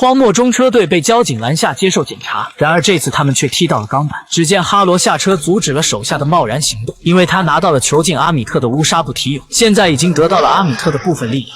荒漠中车队被交警拦下接受检查，然而这次他们却踢到了钢板。只见哈罗下车阻止了手下的贸然行动，因为他拿到了囚禁阿米特的乌纱布提俑，现在已经得到了阿米特的部分利益。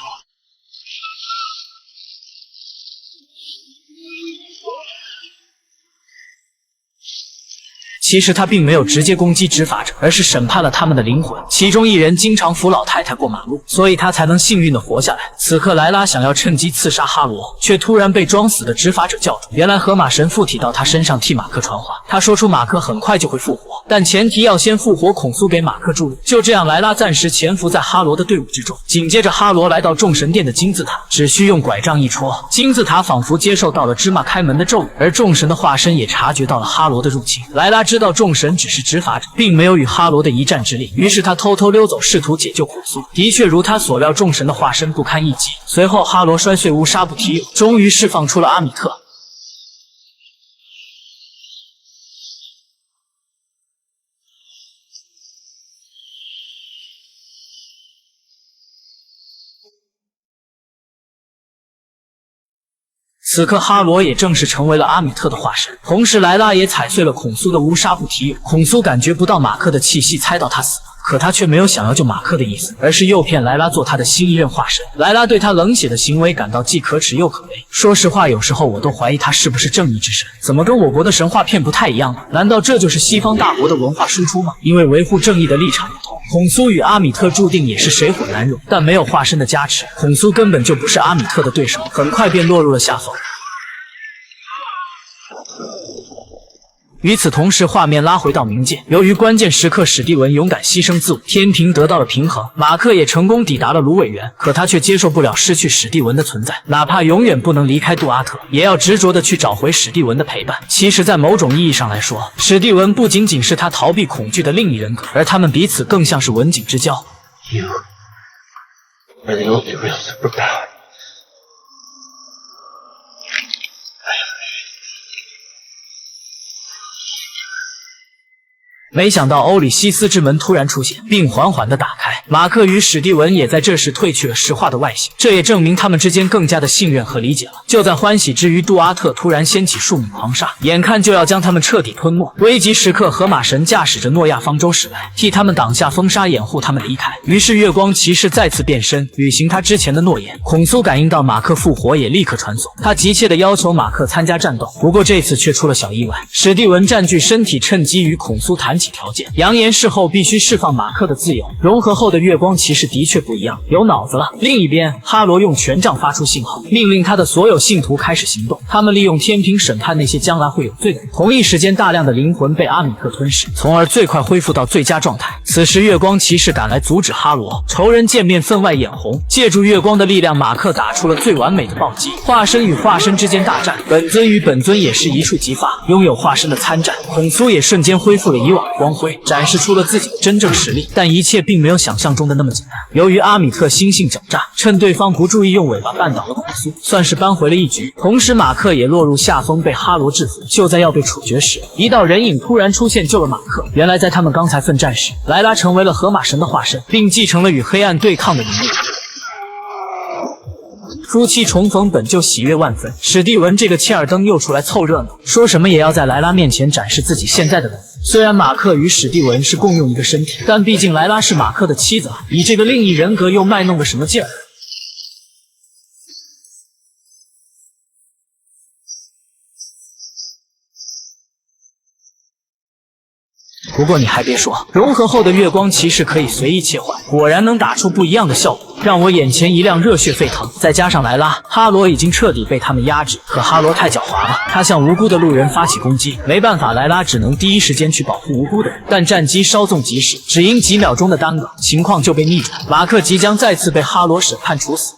其实他并没有直接攻击执法者，而是审判了他们的灵魂。其中一人经常扶老太太过马路，所以他才能幸运的活下来。此刻莱拉想要趁机刺杀哈罗，却突然被装死的执法者叫住。原来河马神附体到他身上替马克传话，他说出马克很快就会复活，但前提要先复活孔苏给马克注入。就这样，莱拉暂时潜伏在哈罗的队伍之中。紧接着哈罗来到众神殿的金字塔，只需用拐杖一戳，金字塔仿佛接受到了芝麻开门的咒语，而众神的化身也察觉到了哈罗的入侵。莱拉知道众神只是执法者，并没有与哈罗的一战之力，于是他偷偷溜走，试图解救孔苏。的确如他所料，众神的化身不堪一击。随后哈罗摔碎乌纱布提俑，终于释放出了阿米特。此刻哈罗也正式成为了阿米特的化身，同时莱拉也踩碎了孔苏的乌纱布提俑。孔苏感觉不到马克的气息，猜到他死了，可他却没有想要救马克的意思，而是诱骗莱拉做他的新一任化身。莱拉对他冷血的行为感到既可耻又可悲。说实话，有时候我都怀疑他是不是正义之神，怎么跟我国的神话片不太一样呢？难道这就是西方大国的文化输出吗？因为维护正义的立场不同，孔苏与阿米特注定也是水火难容，但没有化身的加持，孔苏根本就不是阿米特的对手，很快便落入了下风。与此同时，画面拉回到冥界，由于关键时刻史蒂文勇敢牺牲自我，天平得到了平衡，马克也成功抵达了芦苇园，可他却接受不了失去史蒂文的存在，哪怕永远不能离开杜阿特，也要执着地去找回史蒂文的陪伴。其实在某种意义上来说，史蒂文不仅仅是他逃避恐惧的另一人格，而他们彼此更像是文景之交。 You are the only real superpower. 没想到欧里西斯之门突然出现，并缓缓地打开。马克与史蒂文也在这时褪去了石化的外形，这也证明他们之间更加的信任和理解了。就在欢喜之余，杜阿特突然掀起数米狂沙，眼看就要将他们彻底吞没。危急时刻，河马神驾驶着诺亚方舟驶来，替他们挡下风沙，掩护他们离开。于是月光骑士再次变身，履行他之前的诺言。孔苏感应到马克复活，也立刻传送，他急切地要求马克参加战斗。不过这次却出了小意外，史蒂文占据身体，趁机与孔苏谈起条件，扬言事后必须释放马克的自由。融合后的月光骑士的确不一样，有脑子了。另一边，哈罗用权杖发出信号，命令他的所有信徒开始行动。他们利用天平审判那些将来会有罪的人。同一时间，大量的灵魂被阿米特吞噬，从而最快恢复到最佳状态。此时，月光骑士赶来阻止哈罗，仇人见面分外眼红。借助月光的力量，马克打出了最完美的暴击。化身与化身之间大战，本尊与本尊也是一触即发，拥有化身的参战。孔苏也瞬间恢复了以往的光辉，展示出了自己的真正实力。但一切并没有想象中的那么简单。由于阿米特心性狡诈，趁对方不注意，用尾巴绊倒了孔苏，算是扳回了一局。同时，马克也落入下风，被哈罗制服。就在要被处决时，一道人影突然出现，救了马克。原来在他们刚才奋战时，莱拉成为了河马神的化身，并继承了与黑暗对抗的能力。夫妻重逢本就喜悦万分，史蒂文这个切尔登又出来凑热闹，说什么也要在莱拉面前展示自己现在的能力。虽然马克与史蒂文是共用一个身体，但毕竟莱拉是马克的妻子啊，以这个另一人格又卖弄个什么劲儿？不过你还别说，融合后的月光骑士可以随意切换，果然能打出不一样的效果，让我眼前一亮，热血沸腾。再加上莱拉，哈罗已经彻底被他们压制。可哈罗太狡猾了，他向无辜的路人发起攻击，没办法，莱拉只能第一时间去保护无辜的人。但战机稍纵即逝，只因几秒钟的耽搁，情况就被逆转。马克即将再次被哈罗审判处死。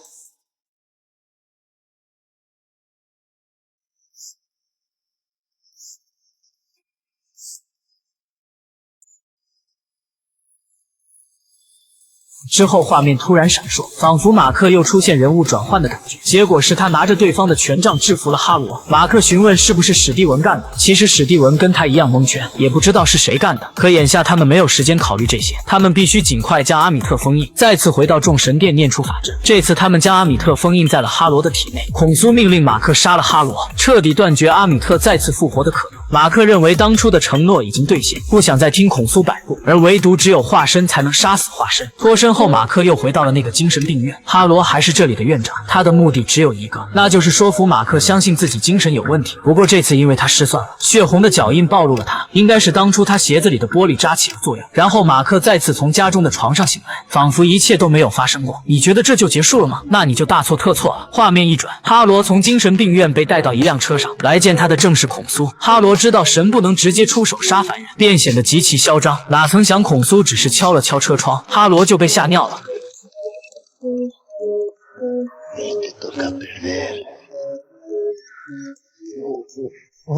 之后画面突然闪烁，仿佛马克又出现人物转换的感觉。结果是他拿着对方的权杖制服了哈罗。马克询问是不是史蒂文干的，其实史蒂文跟他一样蒙圈，也不知道是谁干的。可眼下他们没有时间考虑这些，他们必须尽快将阿米特封印，再次回到众神殿念出法阵。这次他们将阿米特封印在了哈罗的体内。孔苏命令马克杀了哈罗，彻底断绝阿米特再次复活的可能。马克认为当初的承诺已经兑现，不想再听孔苏摆布，而唯独只有化身才能杀死化身。脱身后，马克又回到了那个精神病院。哈罗还是这里的院长，他的目的只有一个，那就是说服马克相信自己精神有问题。不过这次因为他失算了，血红的脚印暴露了他，应该是当初他鞋子里的玻璃扎起了作用。然后马克再次从家中的床上醒来，仿佛一切都没有发生过。你觉得这就结束了吗？那你就大错特错了。画面一转，哈罗从精神病院被带到一辆车上，来见他的正是孔苏。哈罗知道神不能直接出手杀凡人，便显得极其嚣张。哪曾想孔苏只是敲了敲车窗，哈罗就被吓尿了。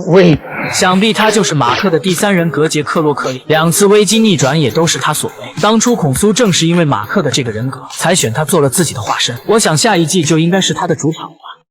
喂，想必他就是马克的第三人格杰克洛克利，两次危机逆转也都是他所为。当初孔苏正是因为马克的这个人格，才选他做了自己的化身。我想下一季就应该是他的主场了。